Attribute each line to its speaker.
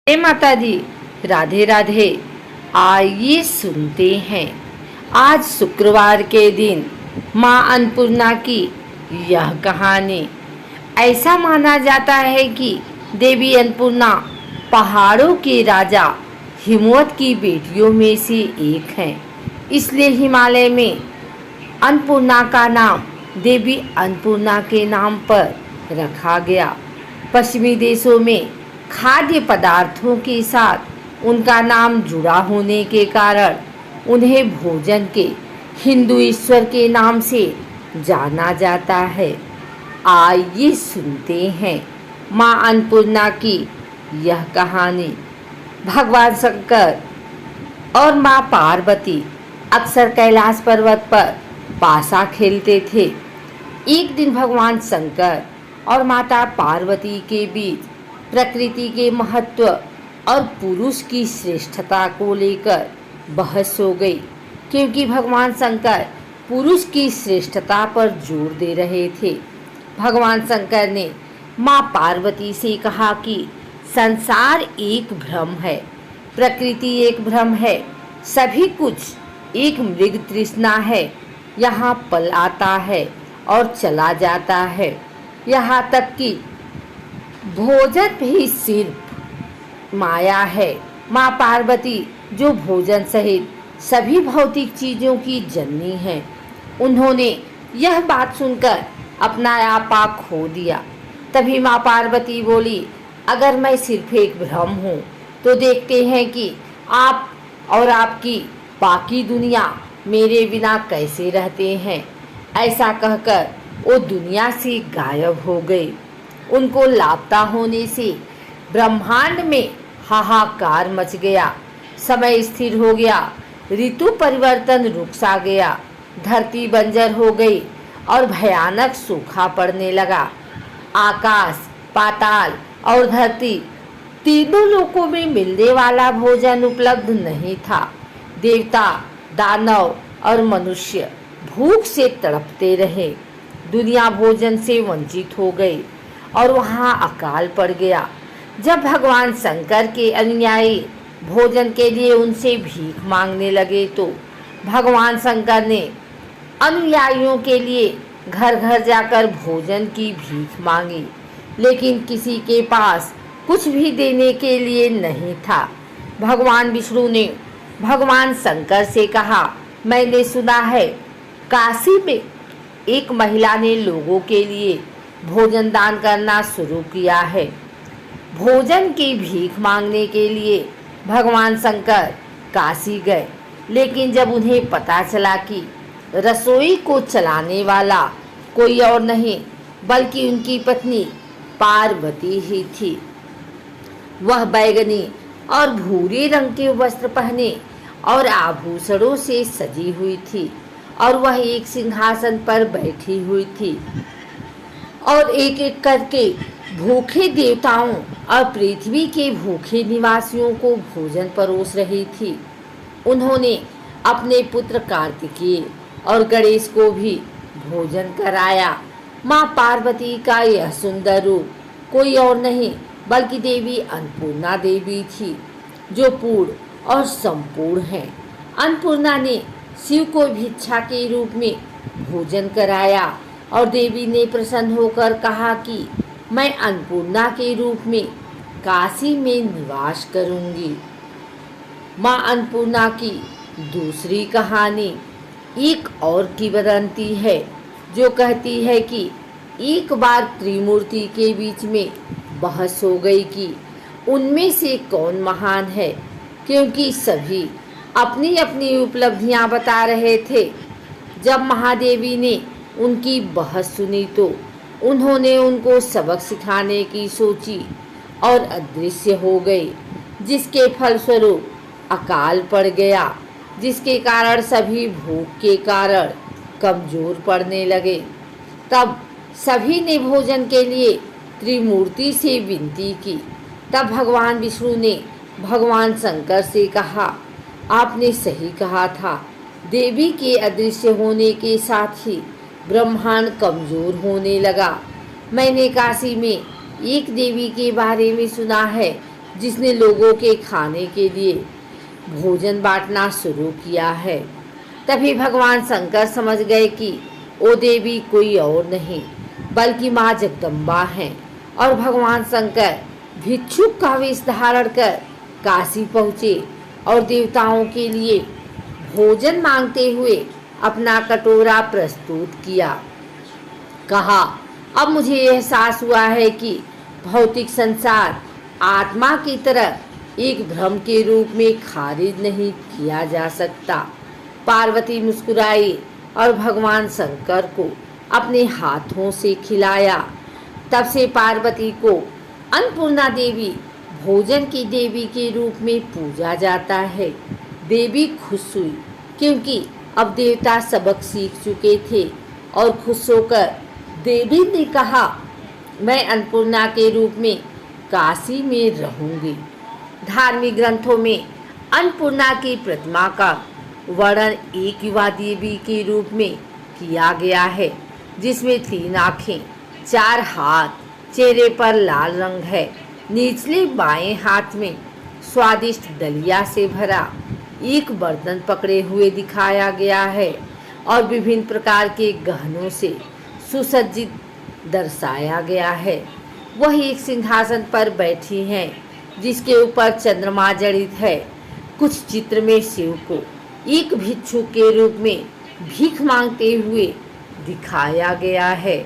Speaker 1: हे माता दी, राधे राधे। आइए सुनते हैं आज शुक्रवार के दिन माँ अन्नपूर्णा की यह कहानी। ऐसा माना जाता है कि देवी अन्नपूर्णा पहाड़ों के राजा हिमवत की बेटियों में से एक हैं। इसलिए हिमालय में अन्नपूर्णा का नाम देवी अन्नपूर्णा के नाम पर रखा गया। पश्चिमी देशों में खाद्य पदार्थों के साथ उनका नाम जुड़ा होने के कारण उन्हें भोजन के हिंदू ईश्वर के नाम से जाना जाता है। आइए सुनते हैं माँ अन्नपूर्णा की यह कहानी। भगवान शंकर और माँ पार्वती अक्सर कैलाश पर्वत पर पासा खेलते थे। एक दिन भगवान शंकर और माता पार्वती के बीच प्रकृति के महत्व और पुरुष की श्रेष्ठता को लेकर बहस हो गई, क्योंकि भगवान शंकर पुरुष की श्रेष्ठता पर जोर दे रहे थे। भगवान शंकर ने माँ पार्वती से कहा कि संसार एक भ्रम है, प्रकृति एक भ्रम है, सभी कुछ एक मृग तृष्णा है। यहाँ पल आता है और चला जाता है, यहाँ तक कि भोजन भी सिर्फ माया है। माँ पार्वती जो भोजन सहित सभी भौतिक चीज़ों की जननी है, उन्होंने यह बात सुनकर अपना आपा खो दिया। तभी माँ पार्वती बोली, अगर मैं सिर्फ एक भ्रम हूँ तो देखते हैं कि आप और आपकी बाकी दुनिया मेरे बिना कैसे रहते हैं। ऐसा कहकर वो दुनिया से गायब हो गई। उनको लापता होने से ब्रह्मांड में हाहाकार मच गया। समय स्थिर हो गया, ऋतु परिवर्तन रुक सा गया, धरती बंजर हो गई और भयानक सूखा पड़ने लगा। आकाश, पाताल और धरती तीनों लोकों में मिलने वाला भोजन उपलब्ध नहीं था। देवता, दानव और मनुष्य भूख से तड़पते रहे। दुनिया भोजन से वंचित हो गई और वहाँ अकाल पड़ गया। जब भगवान शंकर के अनुयायी भोजन के लिए उनसे भीख मांगने लगे तो भगवान शंकर ने अनुयायियों के लिए घर घर जाकर भोजन की भीख मांगी, लेकिन किसी के पास कुछ भी देने के लिए नहीं था। भगवान विष्णु ने भगवान शंकर से कहा, मैंने सुना है काशी में एक महिला ने लोगों के लिए भोजन दान करना शुरू किया है। भोजन की भीख मांगने के लिए भगवान शंकर काशी गए, लेकिन जब उन्हें पता चला कि रसोई को चलाने वाला कोई और नहीं बल्कि उनकी पत्नी पार्वती ही थी, वह बैगनी और भूरे रंग के वस्त्र पहने और आभूषणों से सजी हुई थी और वह एक सिंहासन पर बैठी हुई थी और एक एक करके भूखे देवताओं और पृथ्वी के भूखे निवासियों को भोजन परोस रही थी। उन्होंने अपने पुत्र कार्तिकेय और गणेश को भी भोजन कराया। माँ पार्वती का यह सुंदर रूप कोई और नहीं बल्कि देवी अन्नपूर्णा देवी थी, जो पूर्ण और संपूर्ण है। अन्नपूर्णा ने शिव को भिक्षा के रूप में भोजन कराया और देवी ने प्रसन्न होकर कहा कि मैं अन्नपूर्णा के रूप में काशी में निवास करूंगी। माँ अन्नपूर्णा की दूसरी कहानी एक और किंवदंती है, जो कहती है कि एक बार त्रिमूर्ति के बीच में बहस हो गई कि उनमें से कौन महान है, क्योंकि सभी अपनी अपनी उपलब्धियां बता रहे थे। जब महादेवी ने उनकी बहस सुनी तो उन्होंने उनको सबक सिखाने की सोची और अदृश्य हो गई, जिसके फलस्वरूप अकाल पड़ गया, जिसके कारण सभी भूख के कारण कमजोर पड़ने लगे। तब सभी ने भोजन के लिए त्रिमूर्ति से विनती की। तब भगवान विष्णु ने भगवान शंकर से कहा, आपने सही कहा था, देवी के अदृश्य होने के साथ ही ब्रह्मांड कमजोर होने लगा। मैंने काशी में एक देवी के बारे में सुना है जिसने लोगों के खाने के लिए भोजन बांटना शुरू किया है। तभी भगवान शंकर समझ गए कि वो देवी कोई और नहीं बल्कि माँ जगदम्बा हैं और भगवान शंकर भिक्षुक का वेश धारण कर काशी पहुँचे और देवताओं के लिए भोजन मांगते हुए अपना कटोरा प्रस्तुत किया। कहा, अब मुझे एहसास हुआ है कि भौतिक संसार आत्मा की तरह एक भ्रम के रूप में खारिज नहीं किया जा सकता। पार्वती मुस्कुराई और भगवान शंकर को अपने हाथों से खिलाया। तब से पार्वती को अन्नपूर्णा देवी, भोजन की देवी के रूप में पूजा जाता है। देवी खुश हुई क्योंकि अब देवता सबक सीख चुके थे और खुश होकर देवी ने कहा, मैं अन्नपूर्णा के रूप में काशी में रहूंगी। धार्मिक ग्रंथों में अन्नपूर्णा की प्रतिमा का वर्णन एक युवा देवी के रूप में किया गया है, जिसमें 3 आँखें, 4 हाथ, चेहरे पर लाल रंग है। निचले बाएं हाथ में स्वादिष्ट दलिया से भरा एक बर्तन पकड़े हुए दिखाया गया है और विभिन्न प्रकार के गहनों से सुसज्जित दर्शाया गया है। वह एक सिंहासन पर बैठी हैं जिसके ऊपर चंद्रमा जड़ित है। कुछ चित्र में शिव को एक भिक्षुक के रूप में भीख मांगते हुए दिखाया गया है।